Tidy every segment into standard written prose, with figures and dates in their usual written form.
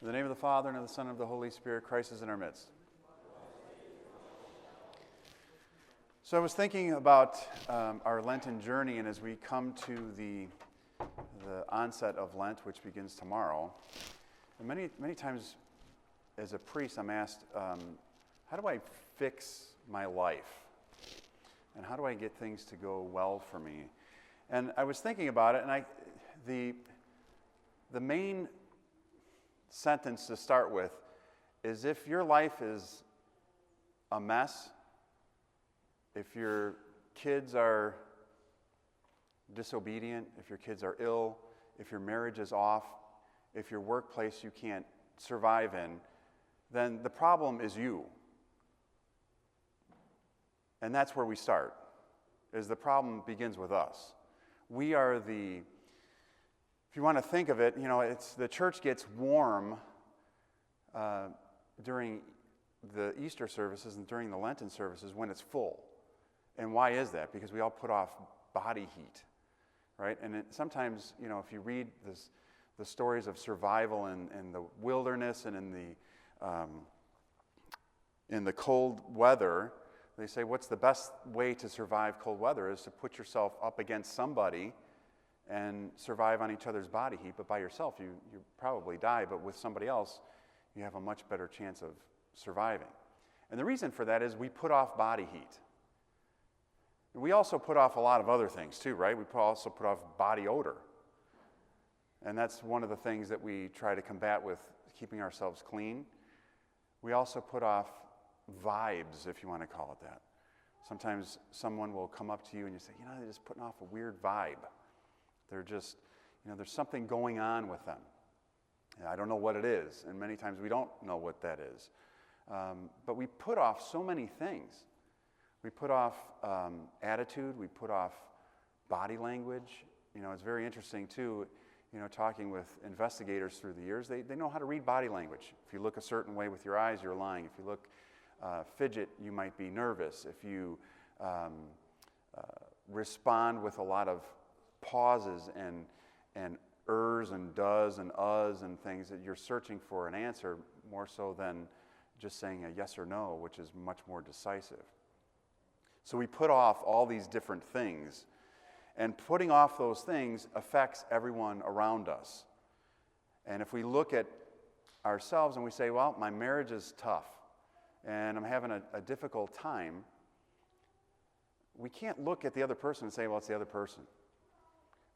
In the name of the Father, and of the Son, and of the Holy Spirit, Christ is in our midst. So I was thinking about our Lenten journey, and as we come to the onset of Lent, which begins tomorrow, and many times as a priest I'm asked, how do I fix my life? And how do I get things to go well for me? And I was thinking about it, and the main sentence to start with is, if your life is a mess, if your kids are disobedient, if your kids are ill, if your marriage is off, if your workplace you can't survive in, then the problem is you. And that's where we start, is the problem begins with us. We are if you want to think of it, it's the church gets warm during the Easter services and during the Lenten services when it's full. And why is that? Because we all put off body heat, right? And sometimes, if you read the stories of survival in the wilderness and in the cold weather, they say what's the best way to survive cold weather is to put yourself up against somebody and survive on each other's body heat. But by yourself, you probably die, but with somebody else, you have a much better chance of surviving. And the reason for that is we put off body heat. We also put off a lot of other things too, right? We also put off body odor. And that's one of the things that we try to combat with keeping ourselves clean. We also put off vibes, if you want to call it that. Sometimes someone will come up to you and you say, they're just putting off a weird vibe. They're just, there's something going on with them. And I don't know what it is, and many times we don't know what that is. But we put off so many things. We put off attitude, we put off body language. It's very interesting too, talking with investigators through the years, they know how to read body language. If you look a certain way with your eyes, you're lying. If you look fidget, you might be nervous. If you respond with a lot of pauses and ers and does and uhs and things, that you're searching for an answer more so than just saying a yes or no, which is much more decisive. So we put off all these different things, and putting off those things affects everyone around us. And if we look at ourselves and we say, well, my marriage is tough and I'm having a difficult time, we can't look at the other person and say, well, it's the other person.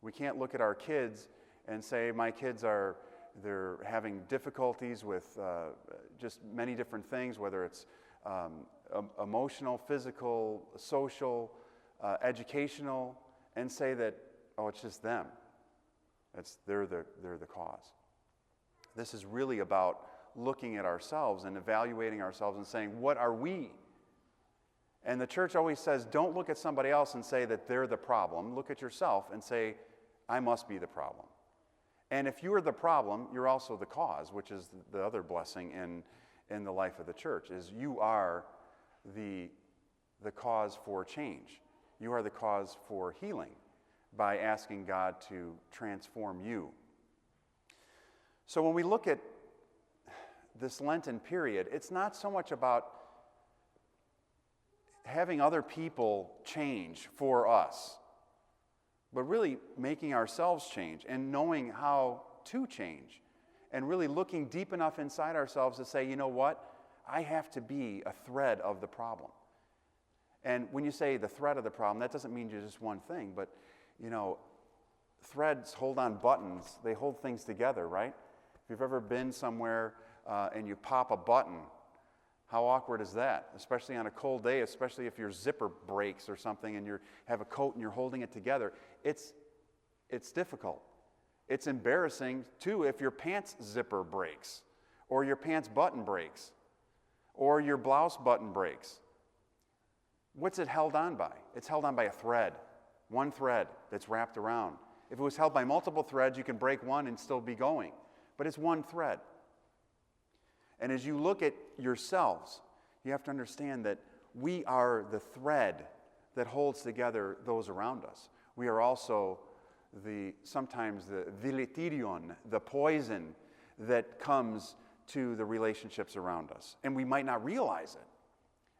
We can't look at our kids and say, my kids they're having difficulties with just many different things, whether it's emotional, physical, social, educational, and say that, oh, it's just them. They're the cause. This is really about looking at ourselves and evaluating ourselves and saying, what are we? And the church always says, don't look at somebody else and say that they're the problem. Look at yourself and say, I must be the problem. And if you are the problem, you're also the cause, which is the other blessing in the life of the church, is you are the cause for change. You are the cause for healing by asking God to transform you. So when we look at this Lenten period, it's not so much about having other people change for us, but really making ourselves change and knowing how to change, and really looking deep enough inside ourselves to say, you know what? I have to be a thread of the problem. And when you say the thread of the problem, that doesn't mean you're just one thing, but, threads hold on buttons. They hold things together, right? If you've ever been somewhere and you pop a button, how awkward is that? Especially on a cold day, especially if your zipper breaks or something and you have a coat and you're holding it together. It's difficult. It's embarrassing, too, if your pants zipper breaks or your pants button breaks or your blouse button breaks. What's it held on by? It's held on by a thread, one thread that's wrapped around. If it was held by multiple threads, you can break one and still be going. But it's one thread. And as you look at yourselves, you have to understand that we are the thread that holds together those around us. We are also sometimes the deleterion, the poison that comes to the relationships around us. And we might not realize it.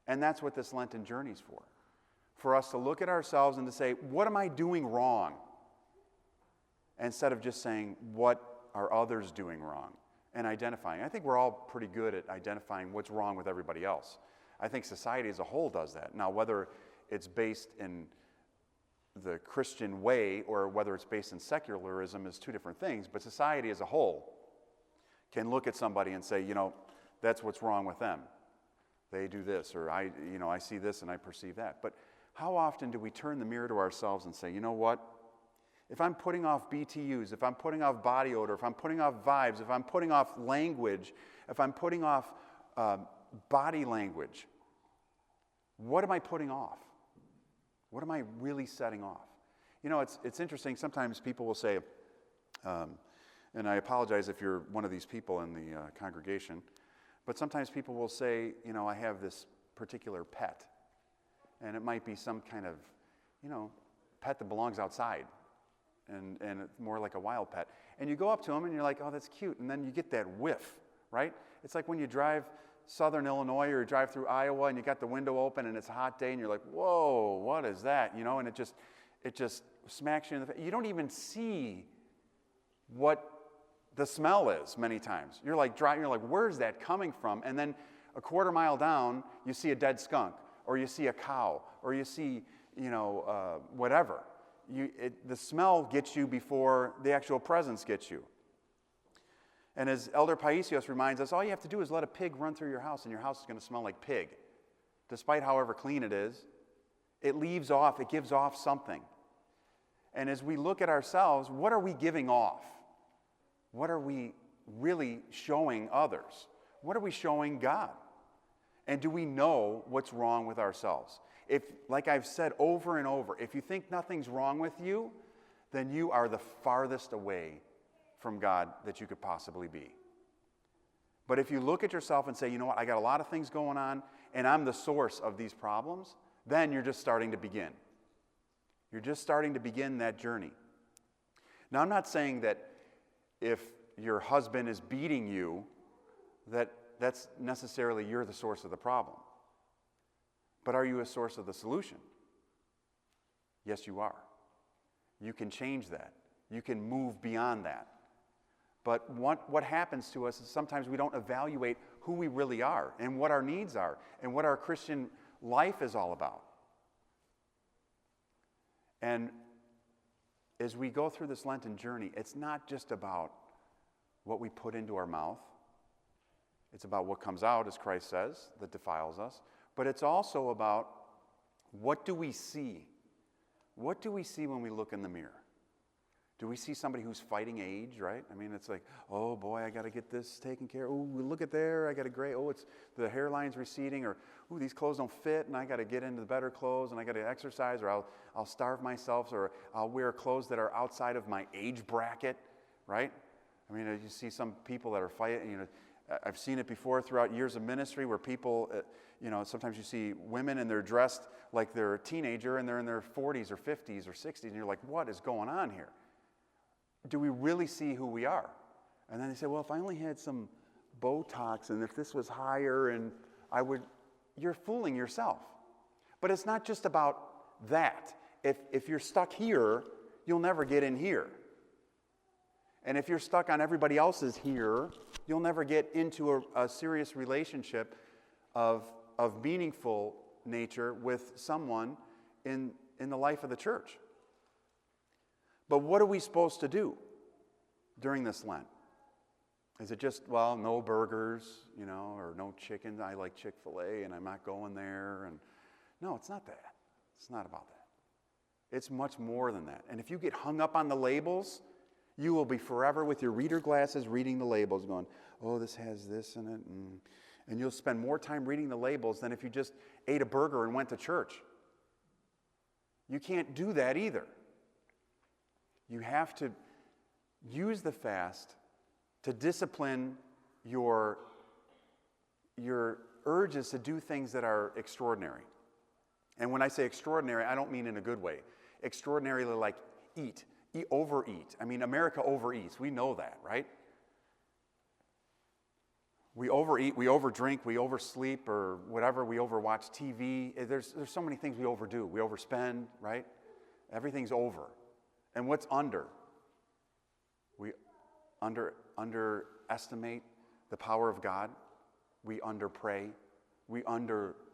And that's what this Lenten journey is for. For us to look at ourselves and to say, what am I doing wrong? Instead of just saying, what are others doing wrong? And identifying. I think we're all pretty good at identifying what's wrong with everybody else. I think society as a whole does that. Now, whether it's based in the Christian way or whether it's based in secularism is two different things, but society as a whole can look at somebody and say, that's what's wrong with them. They do this, or I see this and I perceive that. But how often do we turn the mirror to ourselves and say, you know what? If I'm putting off BTUs, if I'm putting off body odor, if I'm putting off vibes, if I'm putting off language, if I'm putting off body language, what am I putting off? What am I really setting off? It's interesting. Sometimes people will say, and I apologize if you're one of these people in the congregation, but sometimes people will say, I have this particular pet. And it might be some kind of, pet that belongs outside. And it's more like a wild pet. And you go up to them and you're like, oh, that's cute. And then you get that whiff, right? It's like when you drive southern Illinois or you drive through Iowa and you got the window open and it's a hot day and you're like, whoa, what is that? And it just smacks you in the face. You don't even see what the smell is many times. You're like driving, you're like, where's that coming from? And then a quarter mile down, you see a dead skunk, or you see a cow, or you see, whatever. The smell gets you before the actual presence gets you. And as Elder Paisios reminds us, all you have to do is let a pig run through your house, and your house is going to smell like pig. Despite however clean it is, it gives off something. And as we look at ourselves, what are we giving off? What are we really showing others? What are we showing God? And do we know what's wrong with ourselves? If, like I've said over and over, if you think nothing's wrong with you, then you are the farthest away from God that you could possibly be. But if you look at yourself and say, you know what, I got a lot of things going on, and I'm the source of these problems, then you're just starting to begin. You're just starting to begin that journey. Now, I'm not saying that if your husband is beating you, that's necessarily you're the source of the problem. But are you a source of the solution? Yes, you are. You can change that. You can move beyond that. But what happens to us is sometimes we don't evaluate who we really are and what our needs are and what our Christian life is all about. And as we go through this Lenten journey, it's not just about what we put into our mouth. It's about what comes out, as Christ says, that defiles us. But it's also about what do we see? What do we see when we look in the mirror? Do we see somebody who's fighting age, right? I mean, it's like, oh boy, I got to get this taken care of. Oh, look at there, I got a gray. Oh, it's the hairline's receding, or oh, these clothes don't fit, and I got to get into the better clothes, and I got to exercise, or I'll starve myself, or I'll wear clothes that are outside of my age bracket, right? I mean, you see some people that are fighting. I've seen it before throughout years of ministry where people, sometimes you see women and they're dressed like they're a teenager and they're in their 40s or 50s or 60s, and you're like, what is going on here? Do we really see who we are? And then they say, well, if I only had some Botox and if this was higher and you're fooling yourself. But it's not just about that. If you're stuck here, you'll never get in here. And if you're stuck on everybody else's here, you'll never get into a serious relationship of meaningful nature with someone in the life of the church. But what are we supposed to do during this Lent? Is it just, well, no burgers, or no chicken? I like Chick-fil-A and I'm not going there. And no, it's not that. It's not about that. It's much more than that. And if you get hung up on the labels, you will be forever with your reader glasses reading the labels going, oh, this has this in it. And you'll spend more time reading the labels than if you just ate a burger and went to church. You can't do that either. You have to use the fast to discipline your urges to do things that are extraordinary. And when I say extraordinary, I don't mean in a good way. Extraordinarily like overeat. I mean, America overeats. We know that, right? We overeat, we overdrink, we oversleep, or whatever. We overwatch TV. There's so many things we overdo. We overspend, right? Everything's over. And what's under? We underestimate the power of God. We underpray. We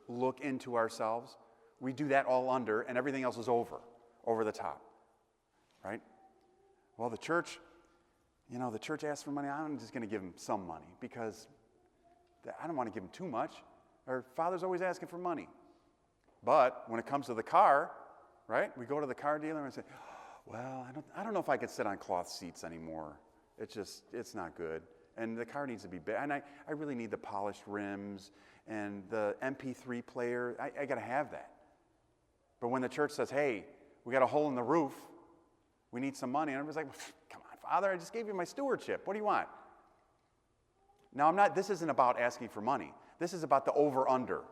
look into ourselves. We do that all under, and everything else is over the top, right? Well, the church asks for money. I'm just going to give them some money because I don't want to give them too much. Our Father's always asking for money. But when it comes to the car, right, we go to the car dealer and say, well, I don't know if I could sit on cloth seats anymore. It's not good. And the car needs to be big. And I really need the polished rims and the MP3 player. I got to have that. But when the church says, hey, we got a hole in the roof, we need some money. And everybody's like, come on, Father, I just gave you my stewardship. What do you want? Now, this isn't about asking for money. This is about the over-under.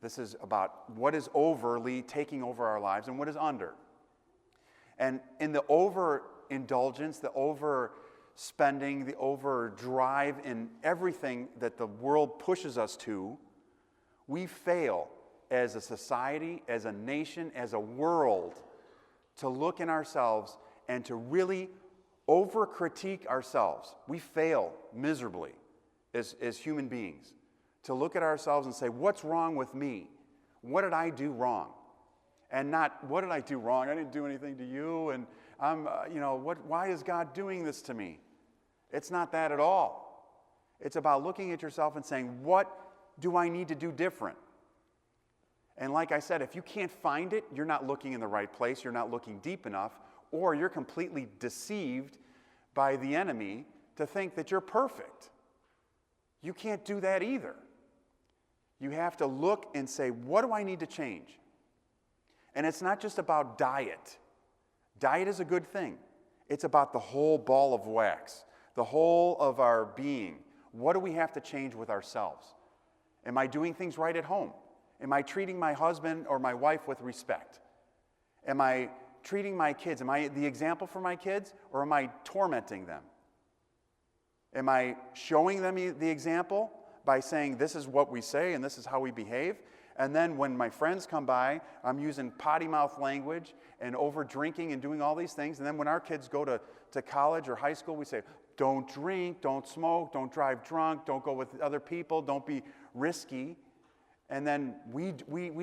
This is about what is overly taking over our lives and what is under. And in the overindulgence, the overspending, the overdrive in everything that the world pushes us to, we fail as a society, as a nation, as a world to look in ourselves and to really over-critique ourselves. We fail miserably as human beings to look at ourselves and say, what's wrong with me? What did I do wrong? And not, what did I do wrong? I didn't do anything to you, and why is God doing this to me? It's not that at all. It's about looking at yourself and saying, what do I need to do different? And like I said, if you can't find it, you're not looking in the right place, you're not looking deep enough, or you're completely deceived by the enemy to think that you're perfect. You can't do that either. You have to look and say, what do I need to change? And it's not just about diet. Diet is a good thing. It's about the whole ball of wax, the whole of our being. What do we have to change with ourselves? Am I doing things right at home? Am I treating my husband or my wife with respect? Am I treating my kids? Am I the example for my kids, or am I tormenting them? Am I showing them the example by saying this is what we say and this is how we behave? And then when my friends come by, I'm using potty mouth language and over drinking and doing all these things. And then when our kids go to college or high school, we say, don't drink, don't smoke, don't drive drunk, don't go with other people, don't be risky. And then we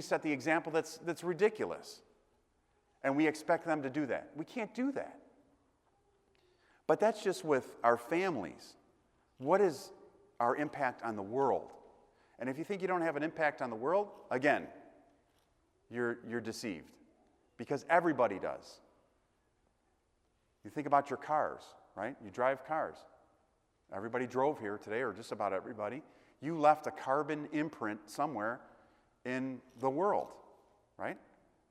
set the example that's ridiculous. And we expect them to do that. We can't do that. But that's just with our families. What is our impact on the world? And if you think you don't have an impact on the world, again, you're deceived. Because everybody does. You think about your cars, right? You drive cars. Everybody drove here today, or just about everybody. You left a carbon imprint somewhere in the world, right?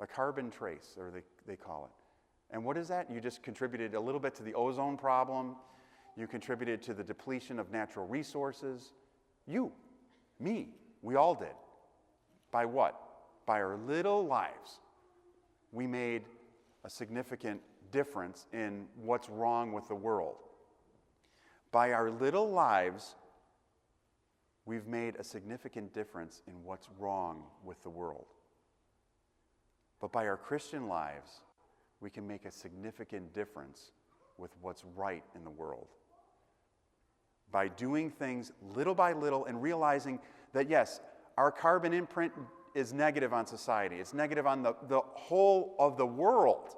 A carbon trace, or they call it. And what is that? You just contributed a little bit to the ozone problem. You contributed to the depletion of natural resources. You, me, we all did. By what? By our little lives. We made a significant difference in what's wrong with the world. By our little lives, we've made a significant difference in what's wrong with the world. But by our Christian lives, we can make a significant difference with what's right in the world. By doing things little by little and realizing that, yes, our carbon imprint is negative on society. It's negative on the whole of the world.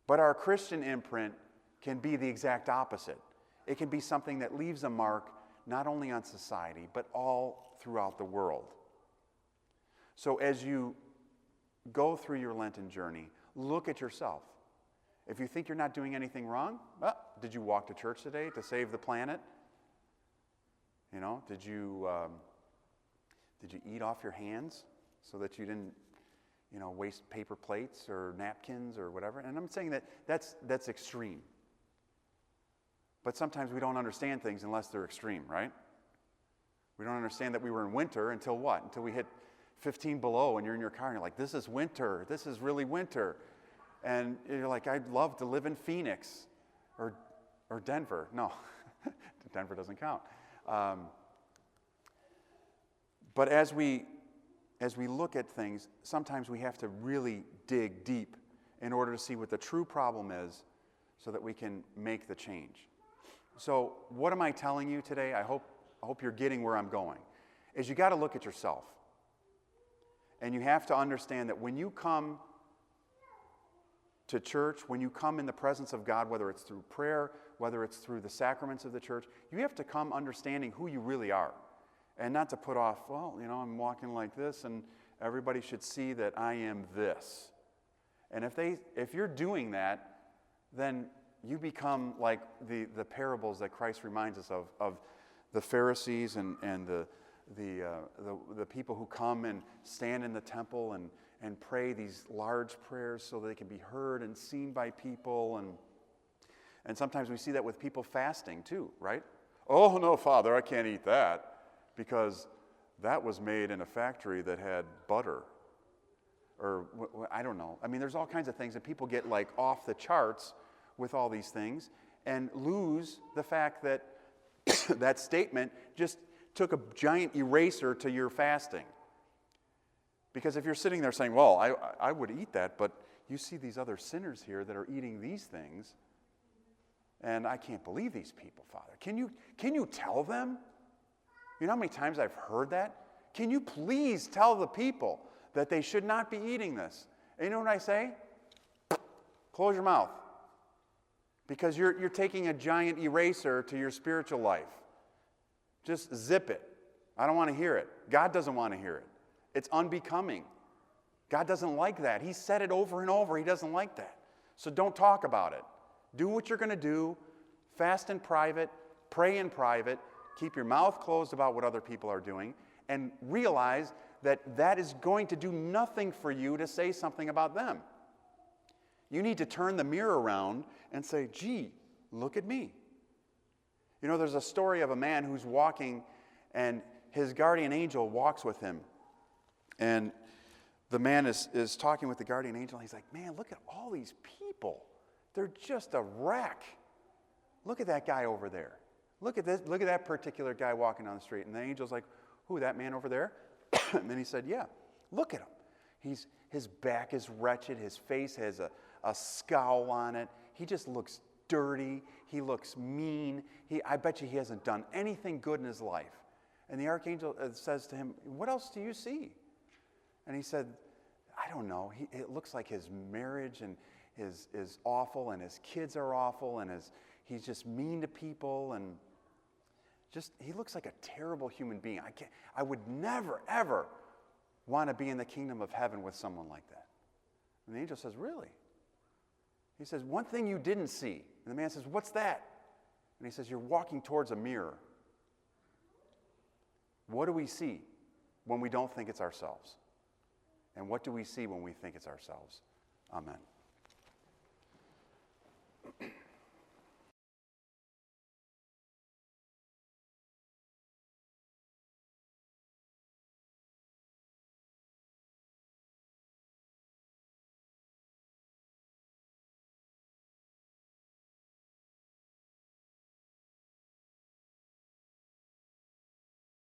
But our Christian imprint can be the exact opposite. It can be something that leaves a mark not only on society, but all throughout the world. So as you go through your Lenten journey, look at yourself. If you think you're not doing anything wrong, well, did you walk to church today to save the planet? You know, did you eat off your hands so that you didn't, waste paper plates or napkins or whatever? And I'm saying that's extreme. But sometimes we don't understand things unless they're extreme, right? We don't understand that we were in winter until what? Until we hit 15 below and you're in your car and you're like, this is winter. This is really winter. And you're like, I'd love to live in Phoenix or Denver. No, Denver doesn't count. But as we look at things, sometimes we have to really dig deep in order to see what the true problem is so that we can make the change. So what am I telling you today? I hope you're getting where I'm going. Is you got to look at yourself. And you have to understand that when you come to church, when you come in the presence of God, whether it's through prayer, whether it's through the sacraments of the church, you have to come understanding who you really are. And not to put off, well, I'm walking like this and everybody should see that I am this. And if you're doing that, then you become like the parables that Christ reminds us of the Pharisees and the people who come and stand in the temple and pray these large prayers so they can be heard and seen by people. And sometimes we see that with people fasting too, right? Oh, no, Father, I can't eat that because that was made in a factory that had butter. Or I don't know. I mean, there's all kinds of things, and people get like off the charts with all these things and lose the fact that that statement just took a giant eraser to your fasting. Because if you're sitting there saying, well, I would eat that, but you see these other sinners here that are eating these things, and I can't believe these people, Father. Can you tell them? You know how many times I've heard that? Can you please tell the people that they should not be eating this? And you know what I say? Close your mouth. Because you're taking a giant eraser to your spiritual life. Just zip it. I don't want to hear it. God doesn't want to hear it. It's unbecoming. God doesn't like that. He said it over and over. He doesn't like that. So don't talk about it. Do what you're going to do. Fast in private. Pray in private. Keep your mouth closed about what other people are doing. And realize that is going to do nothing for you to say something about them. You need to turn the mirror around and say, gee, look at me. You know, there's a story of a man who's walking and his guardian angel walks with him. And the man is talking with the guardian angel. He's like, man, look at all these people. They're just a wreck. Look at that guy over there. Look at this. Look at that particular guy walking down the street. And the angel's like, who, that man over there? And then he said, yeah, look at him. His back is wretched. His face has a scowl on it. He just looks dirty. He looks mean. I bet you he hasn't done anything good in his life. And the archangel says to him, what else do you see? And he said, I don't know. It looks like his marriage and is awful, and his kids are awful, and he's just mean to people, and he looks like a terrible human being. I would never, ever want to be in the kingdom of heaven with someone like that. And the angel says, really? He says, one thing you didn't see. And the man says, what's that? And he says, you're walking towards a mirror. What do we see when we don't think it's ourselves? And what do we see when we think it's ourselves? Amen.